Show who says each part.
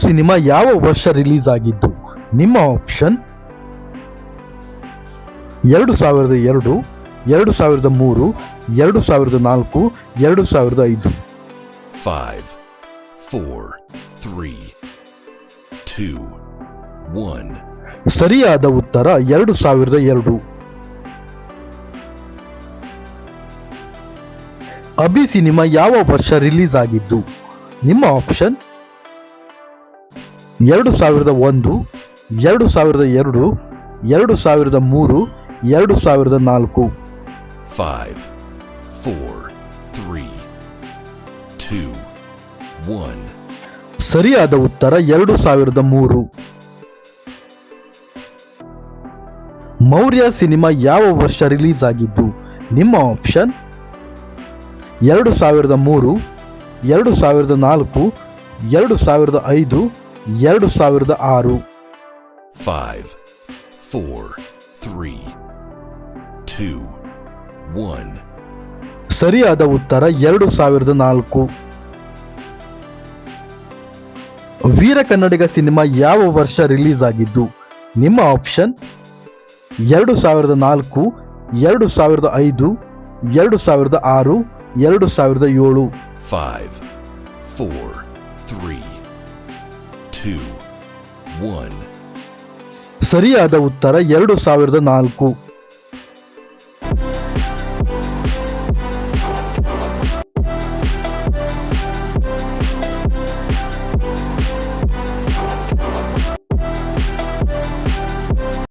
Speaker 1: Cinema ಯಾವ ವರ್ಷ release ಆಗಿದ್ದು? ನಿಮ್ಮ ಆಪ್ಷನ್ 2002, 2003, 2004, 2005.
Speaker 2: 5, 4, 3, 2, 1.
Speaker 1: ಸರಿಯಾದ ಉತ್ತರ 2002. ಅಭಿ ಸಿನಿಮಾ ಯಾವ ವರ್ಷ ರಿಲೀಸ್ ಆಗಿದ್ದು? ನಿಮ್ಮ ಆಪ್ಷನ್ 2001, 2002, 2003, 2004.
Speaker 2: 5, 4, 3, 2, 1.
Speaker 1: ಸರಿಯಾದ ಉತ್ತರ 2003. ಮೌರ್ಯ ಸಿನಿಮಾ ಯಾವ ವರ್ಷ ರಿಲೀಸ್ ಆಗಿದ್ದು? ನಿಮ್ಮ ಆಪ್ಷನ್ 2003, 2004, 2005, 2006.
Speaker 2: 5, 4, 3, 2, 1.
Speaker 1: ಸರಿಯಾದ ಉತ್ತರ 2004. ವೀರ ಕನ್ನಡಿಗ ಸಿನಿಮಾ ಯಾವ ವರ್ಷ ರಿಲೀಸ್ ಆಗಿದ್ದು? ನಿಮ್ಮ ಆಪ್ಷನ್ 2004, 2005, 2006, 2007.
Speaker 2: 5, 4, 3, 2, 1.
Speaker 1: ಸರಿಯಾದ ಉತ್ತರ 2004.